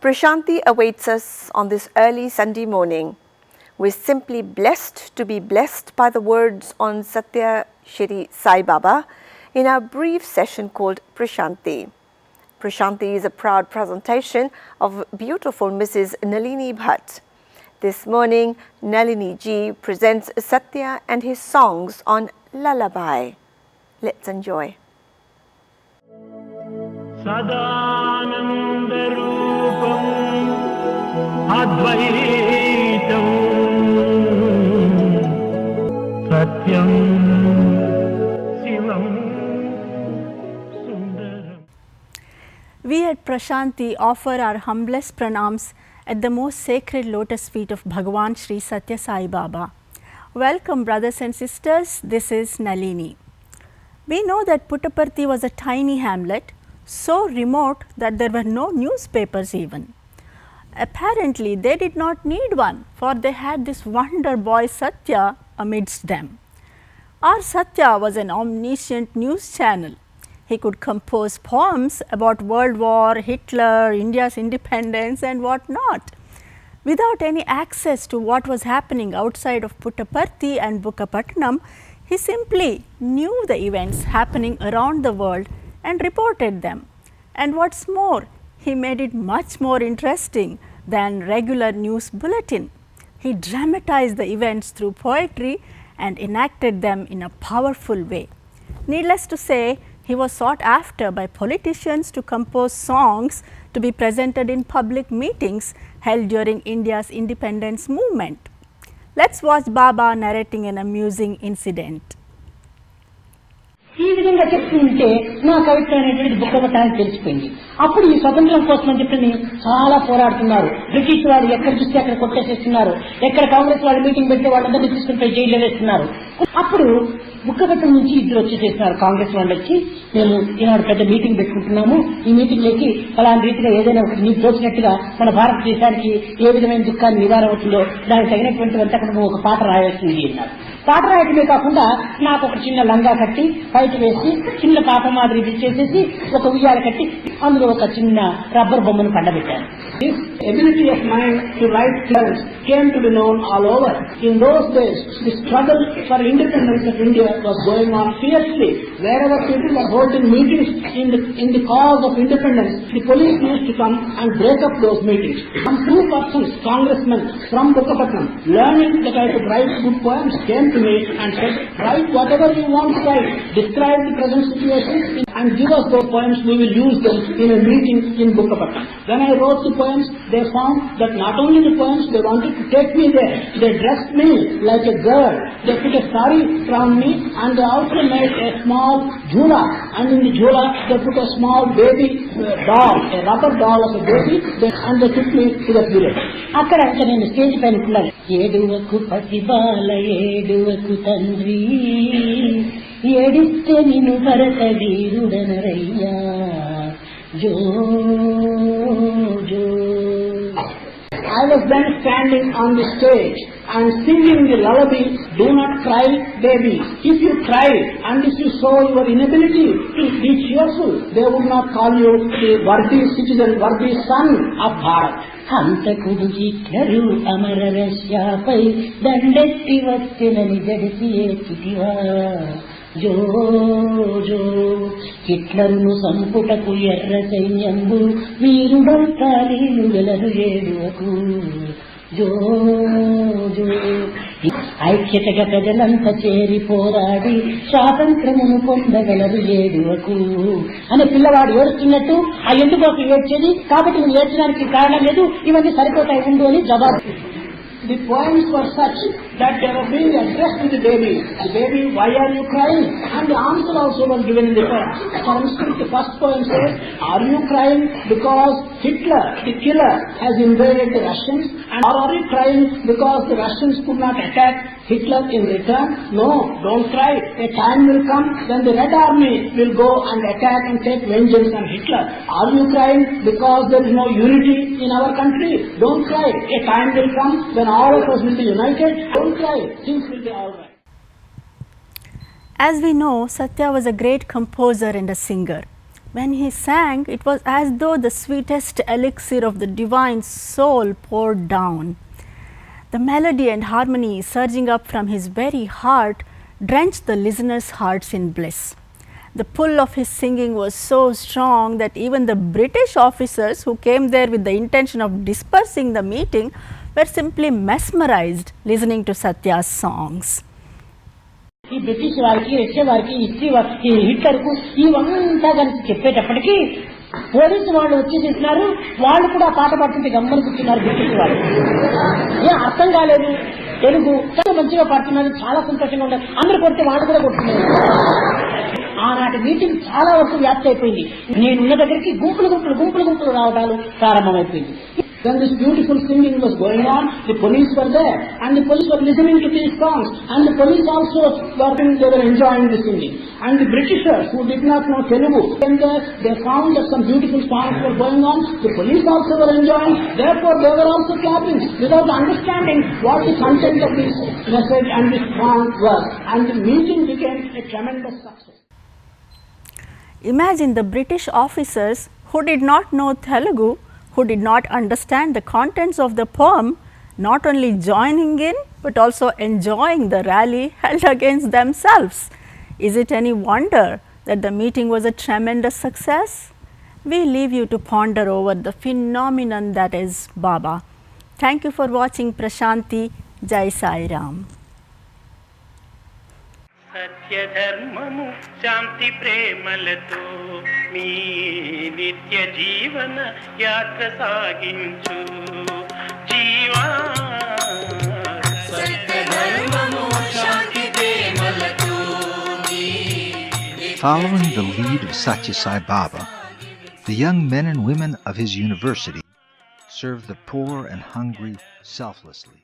Prashanti awaits us on this early Sunday morning. We're simply blessed to be blessed by the words on Satya Shri Sai Baba in our brief session called Prashanti. Prashanti is a proud presentation of beautiful Mrs. Nalini Bhat. This morning, Nalini ji presents Satya and his songs on lullaby. Let's enjoy. Sadanandarupam Advaitam Satyam Sivam Sundaram. We at Prashanti offer our humblest pranams at the most sacred lotus feet of Bhagavan Shri Satya Sai Baba. Welcome brothers and sisters, this is Nalini. We know that Puttaparthi was a tiny hamlet, so remote that there were no newspapers even. Apparently they did not need one, for they had this wonder boy Satya amidst them. Our Satya was an omniscient news channel. He could compose poems about World War, Hitler, India's independence and what not. Without any access to what was happening outside of Puttaparthi and Bukkapatnam, he simply knew the events happening around the world and reported them. And what's more, he made it much more interesting than regular news bulletin. He dramatized the events through poetry and enacted them in a powerful way. Needless to say, he was sought after by politicians to compose songs to be presented in public meetings held during India's independence movement. Let's watch Baba narrating an amusing incident. ఈ విధంగా చెప్తుంటే నా కవిత్వం అనేటువంటిది బుక్కబట్టానికి తెలిసిపోయింది. అప్పుడు ఈ స్వతంత్రం కోసం అని చెప్పి చాలా పోరాడుతున్నారు. బ్రిటిష్ వాళ్ళు ఎక్కడ చూస్తే అక్కడ కొట్టేసేస్తున్నారు. ఎక్కడ కాంగ్రెస్ వాళ్ళు మీటింగ్ పెడితే వాళ్ళందరినీ తీసుకుని జైల్లో వేస్తున్నారు. అప్పుడు బుక్కబట్టం నుంచి ఇద్దరు వచ్చేసేస్తున్నారు. కాంగ్రెస్ వాళ్ళు వచ్చి మేము ఈనాడు పెద్ద మీటింగ్ పెట్టుకుంటున్నాము, ఈ మీటింగ్ లోకి ఫలానా రీతిగా ఏదైనా నీకు తోచినట్టుగా మన భారతదేశానికి ఏ విధమైన దుఃఖాన్ని నివారణ అవుతుందో దానికి తగినటువంటి అంతకుండా ఒక పాట రాయాల్సింది అన్నారు. పాట రాయటమే కాకుండా నాకు ఒక చిన్న లంగా కట్టి బయట వేసి చిన్న పాప మాదిరి చేసేసి ఒక ఉయ్యాల కట్టి అందులో ఒక చిన్న రబ్బర్ బొమ్మను పండబెట్టాను. This ability of mind to write poems came to be known all over. In those days, the struggle for independence of India was going on fiercely. Wherever people were holding meetings in the cause of independence, the police used to come and break up those meetings. Some 2 persons, congressmen from Bukkapatnam, learning that I could write good poems, came to me and said, write whatever you want to write, describe the present situation and give us those poems, we will use them in a meeting in Bukkapatnam. When I wrote the poems, they found that not only the poems, they wanted to take me there. They dressed me like a girl. They put a sari around me and they also made a small jhula. And in the jhula, they put a small baby doll, a rubber doll of a baby, and they took me to the village. అక్కడ నేను stage పైన ఉన్నాను. ఏడువకు పతిబాల ఏడువకు తండ్రి ఏడిస్తే నిన్ను భరత వీరుడనరయ్యా జో జో. I was then standing on the stage and singing the lullaby, do not cry baby. If you cry and if you show your inability to be cheerful, they would not call you the worthy citizen, worthy son of Bharat. హంతకుడు Hitler అమర రష్యాపై దండెత్తి వచ్చినని జడిసి ఏకిటివా జో జో. హిట్లరును సంపుటకు ఎర్ర సైన్యంబు వీరుడంతా నీలుగలను ఏడువకు జో జో. ఐక్యతగా ప్రజలంతా చేరి పోరాడి స్వాతంత్రమును పొందగలరు ఏడువకు అని పిల్లవాడు ఏడుస్తున్నట్టు ఆ ఎందుకోసం ఏడ్చేది కాబట్టి నువ్వు ఏడ్చడానికి కారణం లేదు, ఇవన్నీ సరిపోతాయి ఉండు అని జవాబు. The poems were such that they were being addressed to the baby. The baby, why are you crying? And the answer also was given in the poem. For instance, the first poem says, are you crying because Hitler, the killer, has invaded the Russians? Or are you crying because the Russians could not attack Hitler in return? No, don't cry. A time will come when the Red Army will go and attack and take vengeance on Hitler. Are you crying because there is no unity in our country? Don't cry. A time will come when all of us will be united. Don't cry. Things will be all right. As we know, Satya was a great composer and a singer. When he sang, it was as though the sweetest elixir of the divine soul poured down. The melody and harmony surging up from his very heart drenched the listeners' hearts in bliss. The pull of his singing was so strong that even the British officers who came there with the intention of dispersing the meeting were simply mesmerized listening to Satya's songs. ఈ British వారికి Russia వారికి ఈ హిట్లర్కు ఇవంతా కలిసి చెప్పేటప్పటికీ police వాళ్ళు వచ్చేసేసినారు. వాళ్ళు కూడా పాట పాడుతుంటే గమ్మని కూర్చున్నారు బ్రిటిష్ వాళ్ళు. ఏం అర్థం కాలేదు తెలుగు, చాలా మంచిగా పాడుతున్నారు, చాలా సంతోషంగా ఉన్నారు. అందరూ కొడితే వాళ్ళు కూడా కొడుతున్నారు. ఆనాటి మీటింగ్ చాలా వరకు వ్యాప్తి అయిపోయింది. నేనున్న దగ్గరికి గుంపులు రావడాలు ప్రారంభమైపోయింది. When this beautiful singing was going on, the police were there, and the police were listening to these songs, and the police also they were enjoying the singing. And the Britishers, who did not know Telugu, came there, they found that some beautiful songs were going on, the police also were enjoying, therefore they were also clapping, without understanding what the content of this message and this song was. And the meeting became a tremendous success. Imagine the British officers who did not know Telugu, who did not understand the contents of the poem, not only joining in but also enjoying the rally held against themselves. Is it any wonder that the meeting was a tremendous success? We leave you to ponder over the phenomenon that is Baba. Thank you for watching Prashanti. Jai Sai Ram. సత్య ధర్మము శాంతి ప్రేమలతో మీ నిత్య జీవన యాత్ర సాగించు జీవా. Following the lead of Satya Sai Baba, the young men and women of his university served the poor and hungry selflessly.